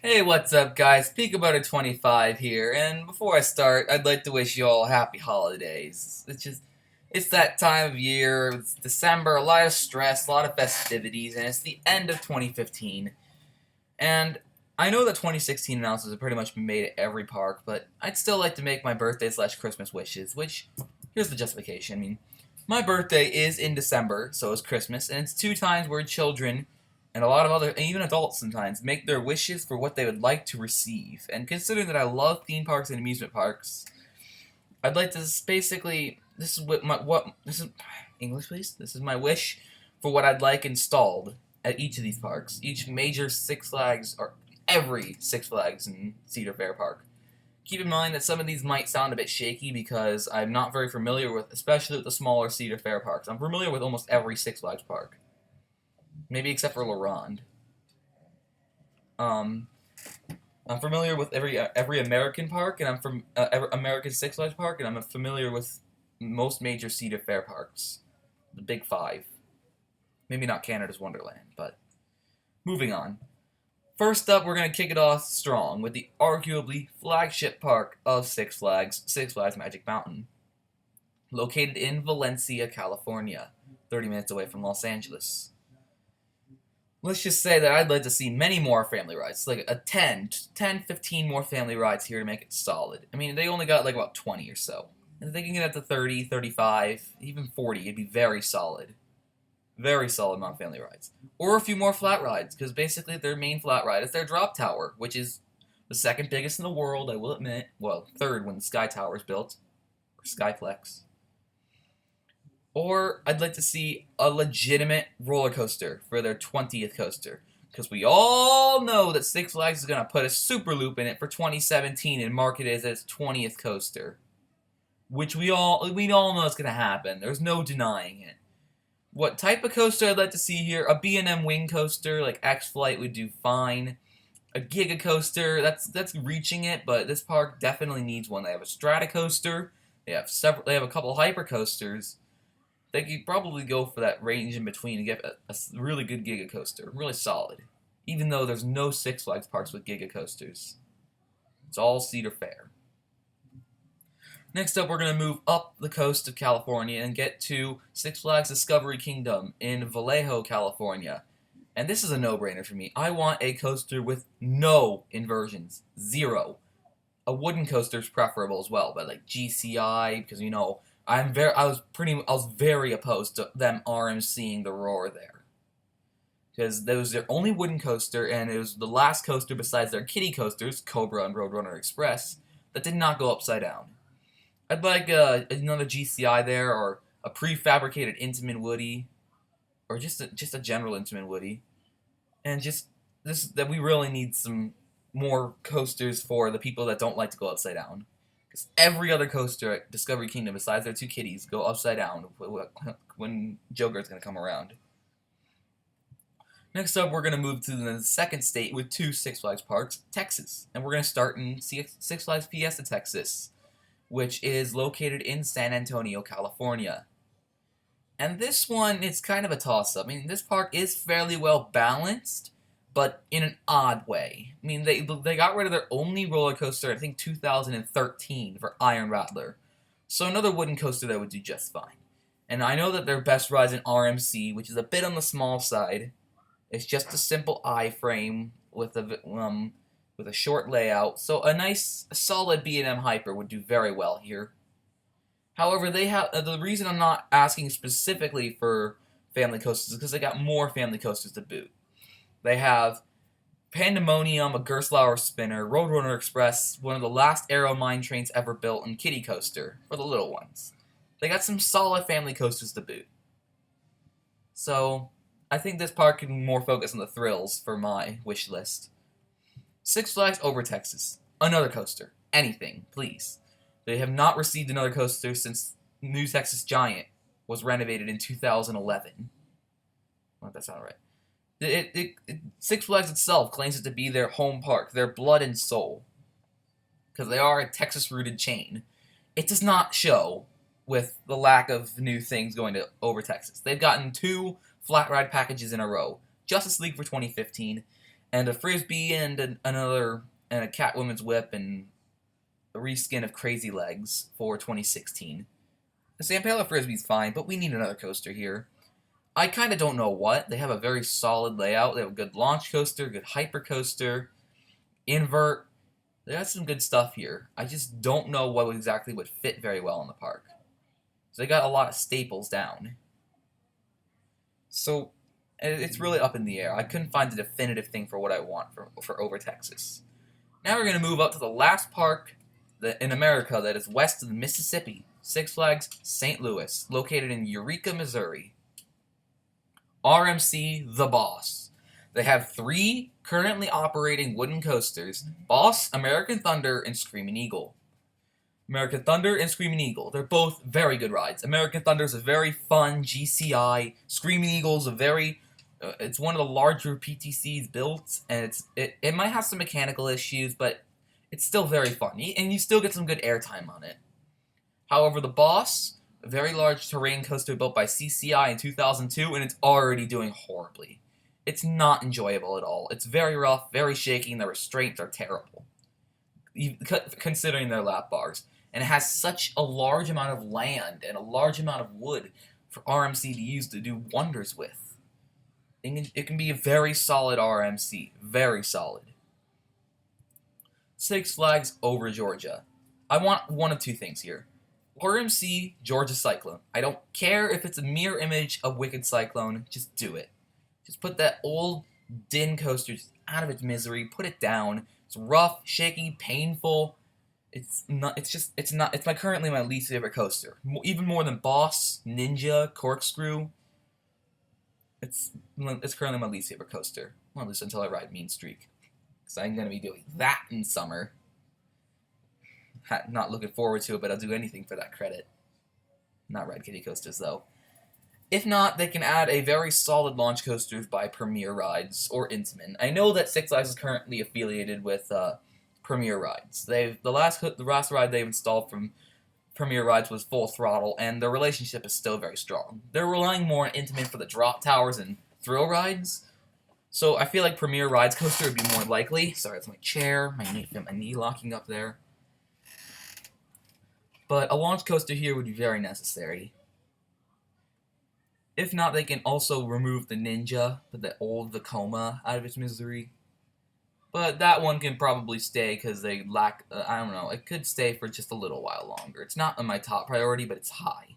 Hey, what's up, guys? Peakabutter25 here, and before I start, I'd like to wish you all happy holidays. It's that time of year, it's December, a lot of stress, a lot of festivities, and it's the end of 2015. And I know that 2016 announcements have pretty much been made at every park, but I'd still like to make my birthday/Christmas wishes, which, here's the justification. My birthday is in December, so is Christmas, and it's two times where children and a lot of other, and even adults sometimes, make their wishes for what they would like to receive. And considering that I love theme parks and amusement parks, I'd like to basically, this is, English please? This is my wish for what I'd like installed at each of these parks. Each major Six Flags, or every Six Flags in Cedar Fair Park. Keep in mind that some of these might sound a bit shaky because I'm not very familiar with, especially with the smaller Cedar Fair parks. I'm familiar with almost every Six Flags park. Maybe except for La Ronde. Um, I'm familiar with every American park, and I'm from every American Six Flags park, and I'm familiar with most major Cedar Fair parks, the Big Five. Maybe not Canada's Wonderland, but moving on. First up, we're gonna kick it off strong with the arguably flagship park of Six Flags Magic Mountain, located in Valencia, California, 30 minutes away from Los Angeles. Let's just say that I'd like to see many more family rides, like a 15 more family rides here to make it solid. I mean, they only got like about 20 or so. And if they can get up to 30, 35, even 40, it'd be very solid. Very solid amount of family rides. Or a few more flat rides, because basically their main flat ride is their drop tower, which is the second biggest in the world, I will admit. Well, third when the Sky Tower is built, or Skyplex. Or I'd like to see a legitimate roller coaster for their 20th coaster. Because we all know that Six Flags is going to put a super loop in it for 2017 and market it as its 20th coaster. Which we all know is going to happen. There's no denying it. What type of coaster I'd like to see here? A B&M wing coaster like X-Flight would do fine. A Giga coaster, that's reaching it, but this park definitely needs one. They have a Strata coaster. They have a couple hyper coasters. They could probably go for that range in between and get a really good Giga coaster, really solid. Even though there's no Six Flags parks with Giga coasters, it's all Cedar Fair. Next up, we're going to move up the coast of California and get to Six Flags Discovery Kingdom in Vallejo, California. And this is a no-brainer for me. I want a coaster with no inversions, zero. A wooden coaster is preferable as well, but like GCI, because I was very opposed to them RMCing the Roar there, because that was their only wooden coaster, and it was the last coaster besides their kiddie coasters, Cobra and Roadrunner Express, that did not go upside down. I'd like another GCI there, or a prefabricated Intamin Woody, or just a general Intamin Woody, and just this that we really need some more coasters for the people that don't like to go upside down. Because every other coaster at Discovery Kingdom, besides their two kitties, go upside down when Joker's going to come around. Next up, we're going to move to the second state with two Six Flags parks, Texas. And we're going to start in Six Flags Fiesta Texas, which is located in San Antonio, California. And this one, it's kind of a toss-up. I mean, this park is fairly well balanced, but in an odd way. I mean, they got rid of their only roller coaster, I think 2013, for Iron Rattler. So another wooden coaster that would do just fine. And I know that their best ride's in RMC, which is a bit on the small side. It's just a simple I-frame with a short layout. So a nice, solid B&M Hyper would do very well here. However, they have the reason I'm not asking specifically for family coasters is because they got more family coasters to boot. They have Pandemonium, a Gerstlauer spinner, Roadrunner Express, one of the last Aero mine trains ever built, and Kiddie Coaster for the little ones. They got some solid family coasters to boot. So, I think this park can more focus on the thrills for my wish list. Six Flags Over Texas. Another coaster. Anything, please. They have not received another coaster since New Texas Giant was renovated in 2011. Well, that's not right. Six Flags itself claims it to be their home park, their blood and soul, because they are a Texas-rooted chain. It does not show with the lack of new things going to over Texas. They've gotten two flat ride packages in a row. Justice League for 2015, and a frisbee and another and a Catwoman's whip and a reskin of Crazy Legs for 2016. The Zampella Frisbee's fine, but we need another coaster here. I kind of don't know what. They have a very solid layout. They have a good launch coaster, good hyper coaster, invert. They got some good stuff here. I just don't know what exactly would fit very well in the park. So they got a lot of staples down. So it's really up in the air. I couldn't find the definitive thing for what I want for Over Texas. Now we're going to move up to the last park in America that is west of the Mississippi. Six Flags St. Louis, located in Eureka, Missouri. RMC The Boss. They have 3 currently operating wooden coasters: Boss, American Thunder, and Screaming Eagle. American Thunder and Screaming Eagle. They're both very good rides. American Thunder is a very fun GCI. Screaming Eagle is a very... it's one of the larger PTCs built, and it might have some mechanical issues, but it's still very fun, and you still get some good airtime on it. However, the Boss, a very large terrain coaster built by CCI in 2002, and it's already doing horribly. It's not enjoyable at all. It's very rough, very shaky, and the restraints are terrible, considering their lap bars. And it has such a large amount of land and a large amount of wood for RMC to use to do wonders with. It can be a very solid RMC. Very solid. Six Flags Over Georgia. I want one of two things here. RMC Georgia Cyclone. I don't care if it's a mirror image of Wicked Cyclone. Just do it. Just put that old din coaster out of its misery. Put it down. It's rough, shaky, painful. It's currently my least favorite coaster. Even more than Boss, Ninja, Corkscrew. It's currently my least favorite coaster. Well, at least until I ride Mean Streak. Because I'm going to be doing that in summer. Not looking forward to it, but I'll do anything for that credit. Not ride kiddie coasters, though. If not, they can add a very solid launch coasters by Premier Rides or Intamin. I know that Six Flags is currently affiliated with Premier Rides. The last ride they've installed from Premier Rides was Full Throttle, and their relationship is still very strong. They're relying more on Intamin for the drop towers and thrill rides, so I feel like Premier Rides coaster would be more likely. Sorry, it's my chair, my knee locking up there. But a launch coaster here would be very necessary. If not, they can also remove the Ninja, put the old Vekoma out of its misery. But that one can probably stay because they lack, I don't know, it could stay for just a little while longer. It's not on my top priority, but it's high.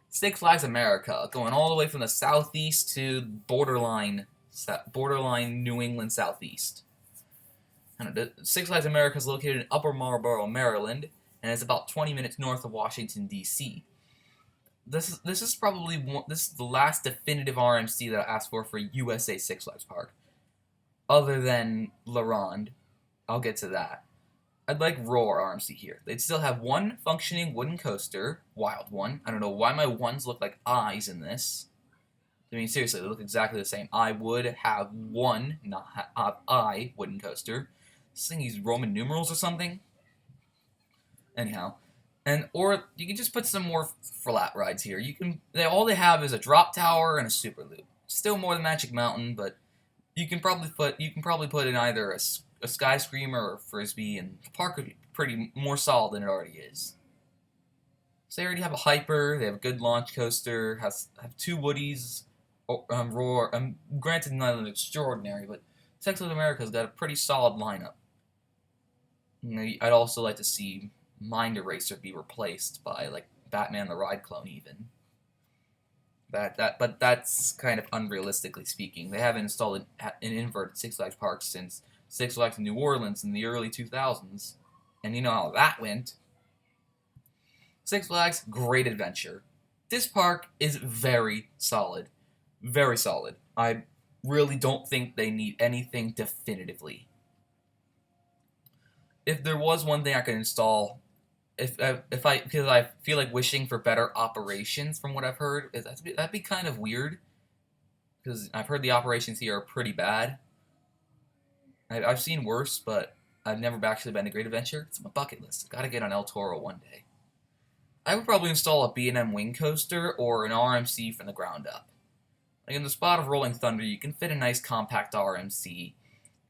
Six Flags America, going all the way from the southeast to borderline New England southeast. Six Flags America is located in Upper Marlboro, Maryland, and it's about 20 minutes north of Washington, D.C. This is the last definitive RMC that I asked for USA Six Flags Park. Other than La Ronde. I'll get to that. I'd like Roar RMC here. They'd still have one functioning wooden coaster, wild one. I don't know why my ones look like eyes in this. I mean, seriously, they look exactly the same. I would have one, not have I, wooden coaster. This thing uses Roman numerals or something. Anyhow, or you can just put some more flat rides here. All they have is a drop tower and a super loop. Still more than Magic Mountain, but you can probably put in either a Sky Screamer or a Frisbee, and the park would be pretty more solid than it already is. So they already have a hyper. They have a good launch coaster. Have 2 Woodies. Roar. Granted, not extraordinary, but Texas America's got a pretty solid lineup. I'd also like to see Mind Eraser be replaced by like Batman the Ride clone even. But that's kind of unrealistically speaking. They haven't installed an invert at Six Flags Park since Six Flags in New Orleans in the early 2000s. And you know how that went. Six Flags Great Adventure. This park is very solid. Very solid. I really don't think they need anything definitively. If there was one thing I could install, because I feel like wishing for better operations from what I've heard, that'd be kind of weird. Because I've heard the operations here are pretty bad. I've seen worse, but I've never actually been to Great Adventure. It's on my bucket list. I've got to get on El Toro one day. I would probably install a B&M wing coaster or an RMC from the ground up. Like in the spot of Rolling Thunder, you can fit a nice compact RMC.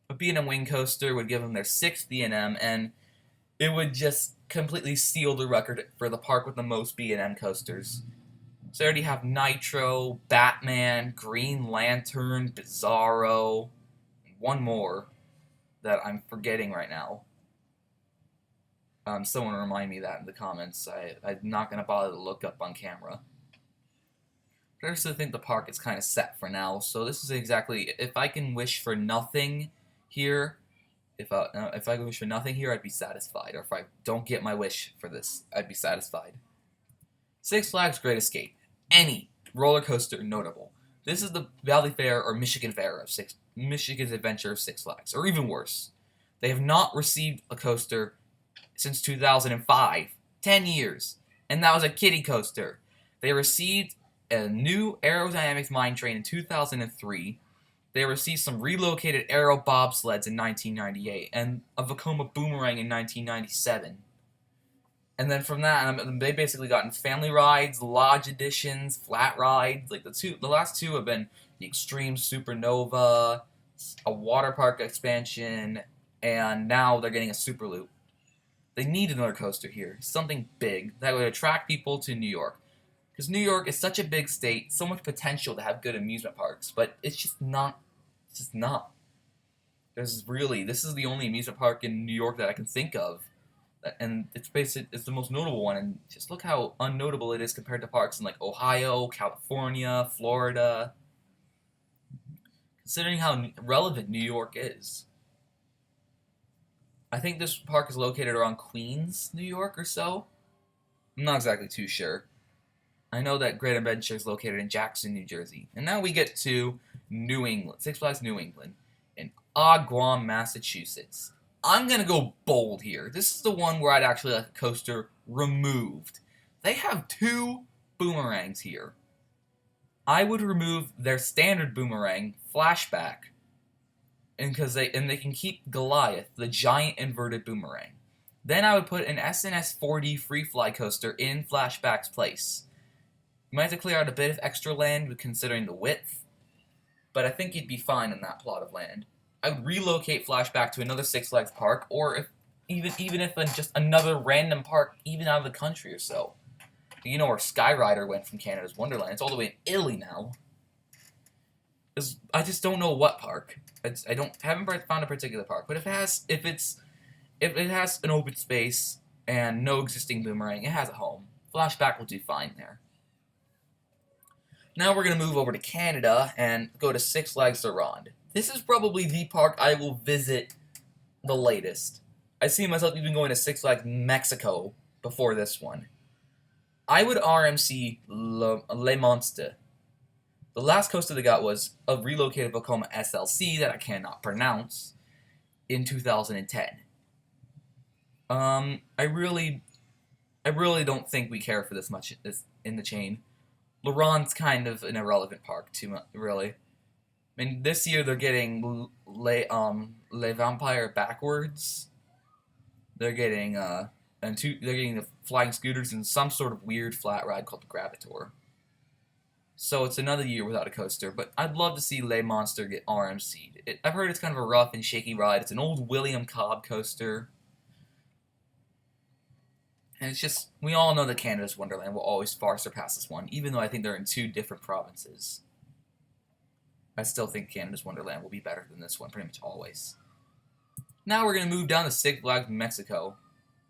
A B&M Wing Coaster would give them their 6th B&M, and it would just completely seal the record for the park with the most B&M coasters. So they already have Nitro, Batman, Green Lantern, Bizarro, and one more that I'm forgetting right now. Someone remind me that in the comments. I'm not going to bother to look up on camera. But I also think the park is kind of set for now, so this is exactly, if I can wish for nothing here, if I can wish for nothing here, I'd be satisfied. Or if I don't get my wish for this, I'd be satisfied. Six Flags Great Escape. Any roller coaster notable. This is the Valley Fair or Michigan Fair of Michigan's Adventure of Six Flags, or even worse. They have not received a coaster since 2005. 10 years. And that was a kiddie coaster. They received a new aerodynamics mine train in 2003. They received some relocated aero bobsleds in 1998 and a Vekoma boomerang in 1997. And then from that, they basically gotten family rides, lodge editions, flat rides. Like the last two have been the Extreme Supernova, a water park expansion, and now they're getting a Super Loop. They need another coaster here, something big that would attract people to New York. Because New York is such a big state, so much potential to have good amusement parks, but it's just not. It's just not. This is the only amusement park in New York that I can think of, and it's the most notable one. And just look how unnotable it is compared to parks in like Ohio, California, Florida. Considering how relevant New York is. I think this park is located around Queens, New York or so. I'm not exactly too sure. I know that Great Adventure is located in Jackson, New Jersey. And now we get to New England, Six Flags New England, in Agawam, Massachusetts. I'm going to go bold here. This is the one where I'd actually like a coaster removed. They have 2 boomerangs here. I would remove their standard boomerang, Flashback, and they can keep Goliath, the giant inverted boomerang. Then I would put an SNS 4D free fly coaster in Flashback's place. You might have to clear out a bit of extra land considering the width, but I think you'd be fine in that plot of land. I would relocate Flashback to another Six Flags park, or even if in just another random park, even out of the country or so. You know where Skyrider went from Canada's Wonderland. It's all the way in Italy now. I just don't know what park. Haven't found a particular park, but if it has an open space and no existing boomerang, it has a home. Flashback will do fine there. Now we're going to move over to Canada and go to Six Flags Surround. This is probably the park I will visit the latest. I see myself even going to Six Flags Mexico before this one. I would RMC Le Monstre. The last coaster they got was a relocated Vekoma SLC that I cannot pronounce in 2010. I really don't think we care for this much in the chain. Laurent's kind of an irrelevant park, really. I mean, this year they're getting Le Vampire backwards. They're getting they're getting the flying scooters and some sort of weird flat ride called the Gravitor. So it's another year without a coaster, but I'd love to see Le Monstre get RMC'd. I've heard it's kind of a rough and shaky ride. It's an old William Cobb coaster. And it's just, we all know that Canada's Wonderland will always far surpass this one, even though I think they're in 2 different provinces. I still think Canada's Wonderland will be better than this one, pretty much always. Now we're going to move down to Six Flags Mexico.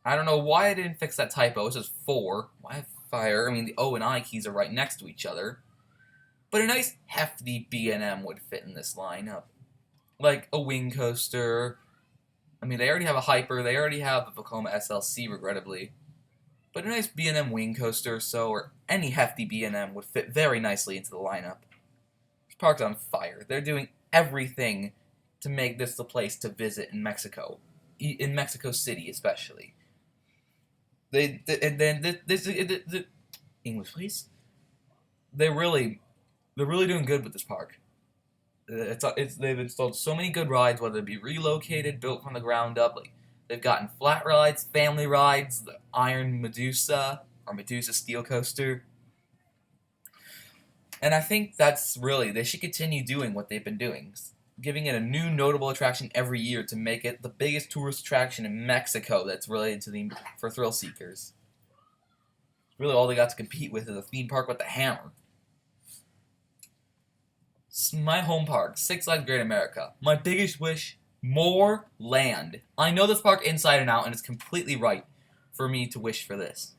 I don't know why I didn't fix that typo. It says 4. Why fire? I mean, the O and I keys are right next to each other. But a nice hefty B&M would fit in this lineup. Like a wing coaster. I mean, they already have a Hyper. They already have a Vekoma SLC, regrettably. But a nice B&M wing coaster or so, or any hefty B&M would fit very nicely into the lineup. This park's on fire. They're doing everything to make this the place to visit in Mexico. In Mexico City, especially. English, please? They're really doing good with this park. They've installed so many good rides, whether it be relocated, built from the ground up. Like they've gotten flat rides, family rides, the Iron Medusa or Medusa Steel Coaster, and I think they should continue doing what they've been doing. giving it a new notable attraction every year to make it the biggest tourist attraction in Mexico that's related to for thrill seekers. Really, all they got to compete with is a theme park with a hammer. My home park, Six Flags Great America. My biggest wish, more land. I know this park inside and out, and it's completely right for me to wish for this.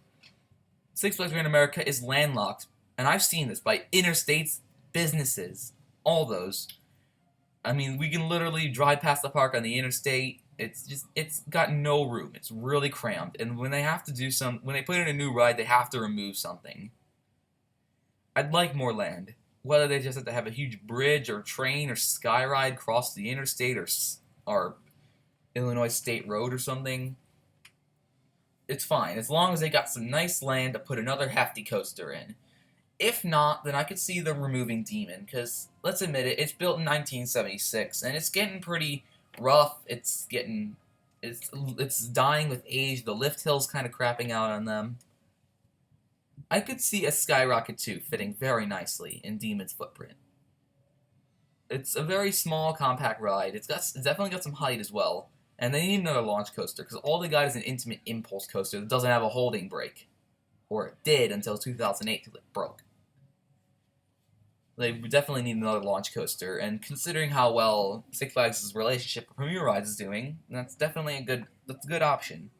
Six Flags Great America is landlocked, and I've seen this by interstates, businesses, all those. I mean, we can literally drive past the park on the interstate. It's got no room. It's really cramped, and when they have to when they put in a new ride, they have to remove something. I'd like more land. Whether they just have to have a huge bridge or train or sky ride cross the interstate or Illinois State Road or something, it's fine. As long as they got some nice land to put another hefty coaster in. If not, then I could see them removing Demon, because, let's admit it, it's built in 1976, and it's getting pretty rough. It's dying with age. The lift hill's kind of crapping out on them. I could see a Skyrocket 2 fitting very nicely in Demon's footprint. It's a very small, compact ride. It's definitely got some height as well. And they need another launch coaster, because all they got is an Intimate Impulse coaster that doesn't have a holding brake. Or it did until 2008, till it broke. They definitely need another launch coaster, and considering how well Six Flags' relationship with Premier Rides is doing, that's definitely a good option.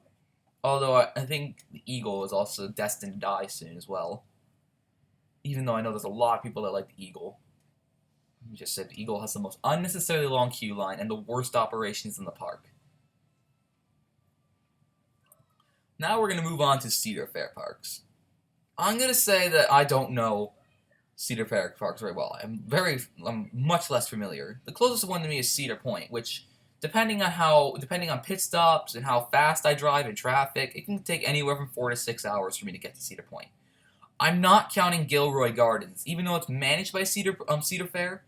Although I think the Eagle is also destined to die soon as well. Even though I know there's a lot of people that like the Eagle. Let me just say the Eagle has the most unnecessarily long queue line and the worst operations in the park. Now we're going to move on to Cedar Fair parks. I'm going to say that I don't know Cedar Fair parks very well. I'm much less familiar. The closest one to me is Cedar Point, which, depending on pit stops and how fast I drive in traffic, it can take anywhere from 4 to 6 hours for me to get to Cedar Point. I'm not counting Gilroy Gardens, even though it's managed by Cedar Fair.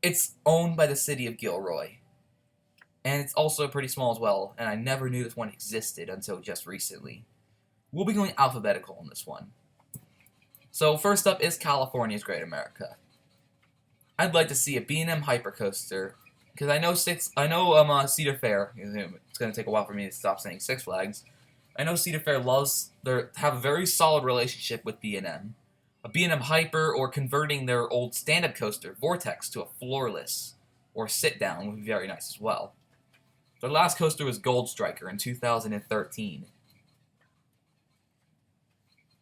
It's owned by the city of Gilroy, and it's also pretty small as well. And I never knew this one existed until just recently. We'll be going alphabetical on this one. So first up is California's Great America. I'd like to see a B&M Hypercoaster, because I know Cedar Fair. It's going to take a while for me to stop saying Six Flags. I know Cedar Fair have a very solid relationship with B&M. A B&M Hyper, or converting their old stand-up coaster, Vortex, to a floorless or sit-down would be very nice as well. Their last coaster was Gold Striker in 2013.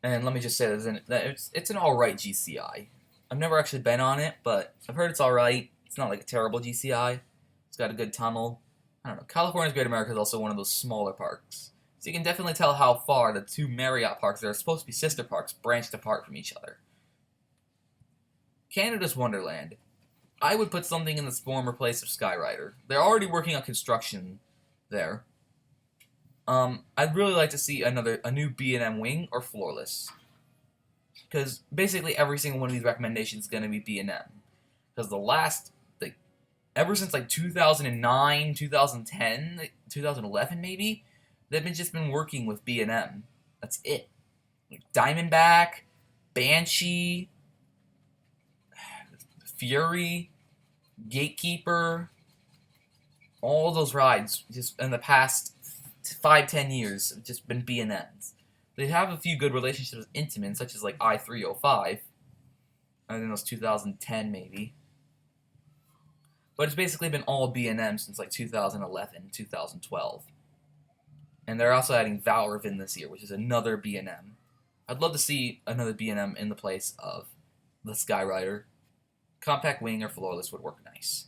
And let me just say that it's an alright GCI. I've never actually been on it, but I've heard it's alright. It's not like a terrible GCI. It's got a good tunnel. I don't know. California's Great America is also one of those smaller parks. So you can definitely tell how far the two Marriott parks that are supposed to be sister parks branched apart from each other. Canada's Wonderland. I would put something in the former place of Skyrider. They're already working on construction there. I'd really like to see a new B&M wing or floorless. Because basically every single one of these recommendations is going to be B&M. Because ever since 2009, 2010, 2011 maybe, they've just been working with B&M. That's it. Diamondback, Banshee, Fury, Gatekeeper, all those rides just in the past 5-10 years have just been B&Ms. They have a few good relationships with Intamin, such as I-305. I think that was 2010 maybe. But it's basically been all B&M since 2011, 2012. And they're also adding Valravin this year, which is another B&M. I'd love to see another B&M in the place of the Skyrider. Compact wing or floorless would work nice.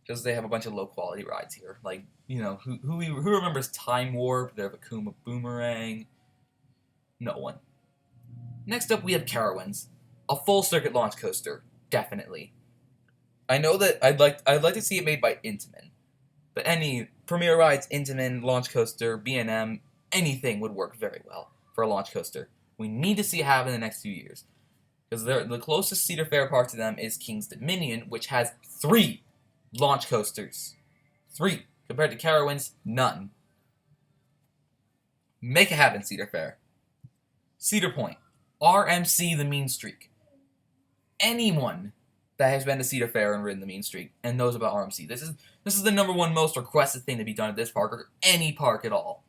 Because they have a bunch of low-quality rides here. Who remembers Time Warp, their Vekoma Boomerang? No one. Next up, we have Carowinds. A full-circuit launch coaster. Definitely. I know that I'd like to see it made by Intamin. But any Premier Rides, Intamin, launch coaster, B&M, anything would work very well for a launch coaster. We need to see it happen in the next few years. Because the closest Cedar Fair park to them is King's Dominion, which has 3 launch coasters. 3. Compared to Carowinds, none. Make it happen, Cedar Fair. Cedar Point. RMC the Mean Streak. Anyone that has been to Cedar Fair and ridden the Mean Streak and knows about RMC. This is the #1 most requested thing to be done at this park or any park at all.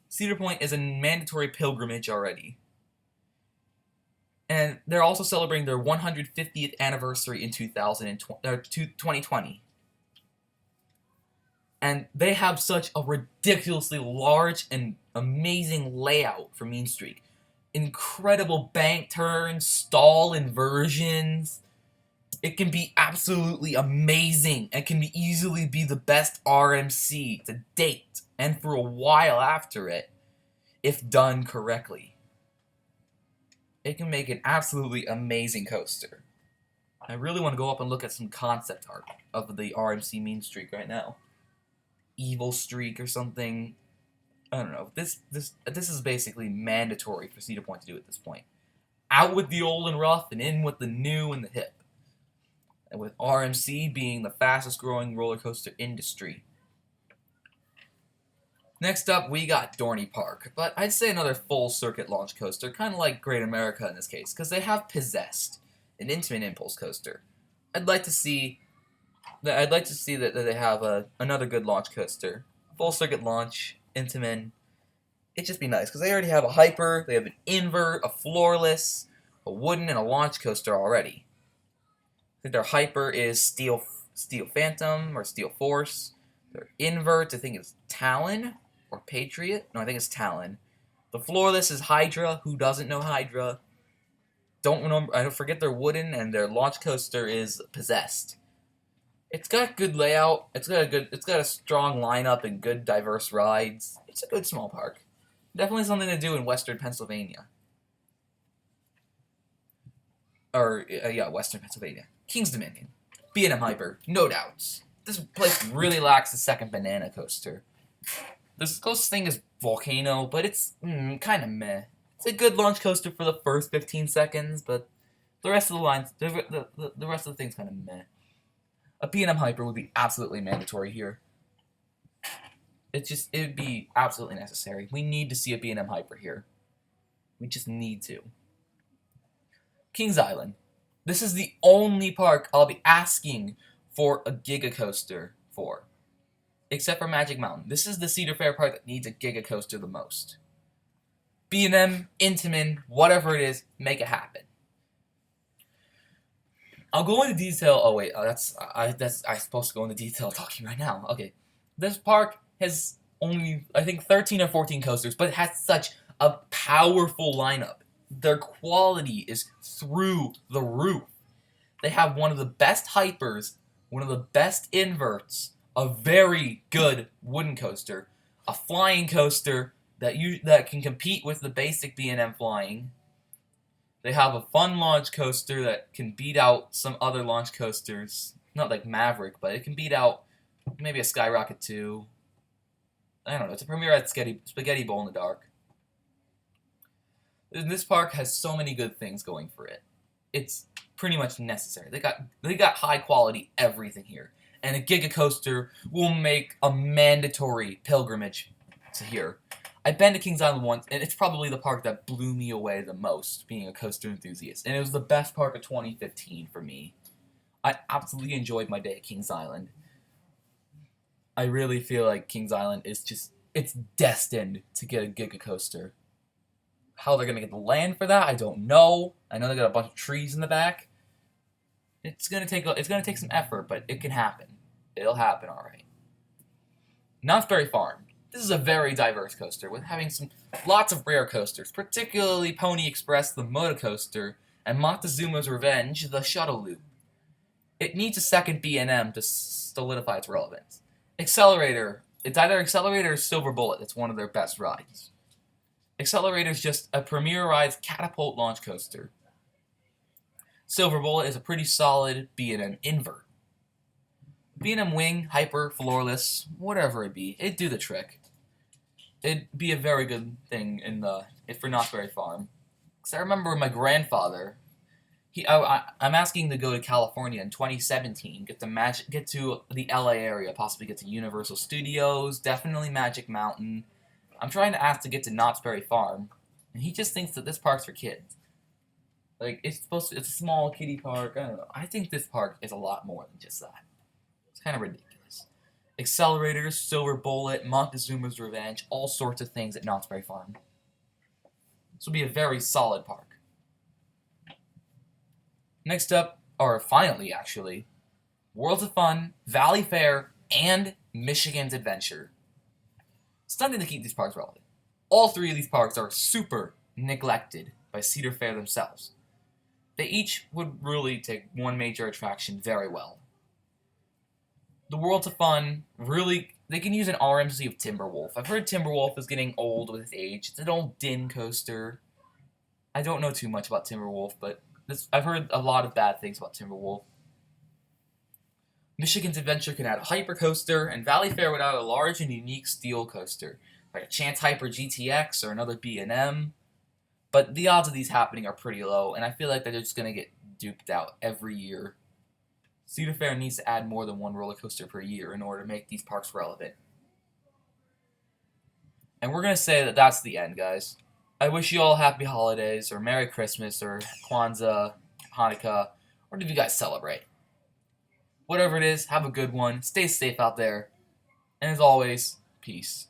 Cedar Point is a mandatory pilgrimage already. And they're also celebrating their 150th anniversary in 2020. And they have such a ridiculously large and amazing layout for Mean Streak. Incredible bank turns, stall inversions. It can be absolutely amazing. It can easily be the best RMC to date and for a while after it, if done correctly. It can make an absolutely amazing coaster. I really want to go up and look at some concept art of the RMC Mean Streak right now. Evil Streak or something. I don't know. This is basically mandatory for Cedar Point to do at this point. Out with the old and rough and in with the new and the hip. And with RMC being the fastest growing roller coaster industry. Next up, we got Dorney Park, but I'd say another full-circuit launch coaster, kind of like Great America in this case, because they have Possessed, an Intamin impulse coaster. I'd like to see that they have another good launch coaster, full-circuit launch, Intamin. It'd just be nice because they already have a hyper, they have an invert, a floorless, a wooden, and a launch coaster already. I think their hyper is Steel Phantom or Steel Force. Their invert, I think, is Talon. Or Patriot? No, I think it's Talon. The floorless is Hydra. Who doesn't know Hydra? I don't forget their wooden, and their launch coaster is Possessed. It's got good layout. It's got a strong lineup and good diverse rides. It's a good small park. Definitely something to do in Western Pennsylvania. Western Pennsylvania. Kings Dominion. B&M Hyper, no doubts. This place really lacks the second banana coaster. This closest thing is Volcano, but it's kind of meh. It's a good launch coaster for the first 15 seconds, but the rest of the lines, the rest of the thing's kind of meh. A B&M Hyper would be absolutely mandatory here. It would be absolutely necessary. We need to see a B&M Hyper here. We just need to. Kings Island. This is the only park I'll be asking for a Giga Coaster for. Except for Magic Mountain. This is the Cedar Fair park that needs a Giga Coaster the most. B&M, Intamin, whatever it is, make it happen. I'll go into detail. Oh wait, I'm supposed to go into detail talking right now. Okay, this park has only I think 13 or 14 coasters, but it has such a powerful lineup. Their quality is through the roof. They have one of the best hypers, one of the best inverts. A very good wooden coaster, a flying coaster that can compete with the basic B&M flying. They have a fun launch coaster that can beat out some other launch coasters, not like Maverick, but it can beat out maybe a Skyrocket 2. I don't know. It's a premiere at Spaghetti Bowl in the dark. This park has so many good things going for it. It's pretty much necessary. They got high quality everything here. And a Giga Coaster will make a mandatory pilgrimage to here. I've been to Kings Island once, and it's probably the park that blew me away the most, being a coaster enthusiast. And it was the best park of 2015 for me. I absolutely enjoyed my day at Kings Island. I really feel like Kings Island is it's destined to get a Giga Coaster. How they're going to get the land for that, I don't know. I know they got a bunch of trees in the back. It's gonna take some effort, but it can happen. It'll happen, all right. Knott's Berry Farm. This is a very diverse coaster with having lots of rare coasters, particularly Pony Express, the Moto Coaster, and Montezuma's Revenge, the Shuttle Loop. It needs a second B&M to solidify its relevance. Accelerator. It's either Accelerator or Silver Bullet. That's one of their best rides. Accelerator is just a Premier Rides catapult launch coaster. Silver Bullet is a pretty solid B&M invert. B&M Wing, Hyper, Floorless, whatever it be, it'd do the trick. It'd be a very good thing for Knott's Berry Farm. Because I remember my grandfather, I'm asking to go to California in 2017, get to the LA area, possibly get to Universal Studios, definitely Magic Mountain. I'm trying to ask to get to Knott's Berry Farm, and he just thinks that this park's for kids. Like, it's supposed to, it's a small kiddie park. I don't know. I think this park is a lot more than just that. It's kind of ridiculous. Accelerators, Silver Bullet, Montezuma's Revenge, all sorts of things at Knott's Berry Farm. This will be a very solid park. Next up, or finally actually, Worlds of Fun, Valley Fair, and Michigan's Adventure. Stunning to keep these parks relevant. All three of these parks are super neglected by Cedar Fair themselves. They each would really take one major attraction very well. The Worlds of Fun, really, they can use an RMC of Timberwolf. I've heard Timberwolf is getting old with age. It's an old din coaster. I don't know too much about Timberwolf, but I've heard a lot of bad things about Timberwolf. Michigan's Adventure can add a hyper coaster, and Valley Fair would add a large and unique steel coaster, like a Chance Hyper GTX or another B&M. But the odds of these happening are pretty low, and I feel like they're just going to get duped out every year. Cedar Fair needs to add more than one roller coaster per year in order to make these parks relevant. And we're going to say that that's the end, guys. I wish you all happy holidays, or Merry Christmas, or Kwanzaa, Hanukkah, or did you guys celebrate? Whatever it is, have a good one. Stay safe out there. And as always, peace.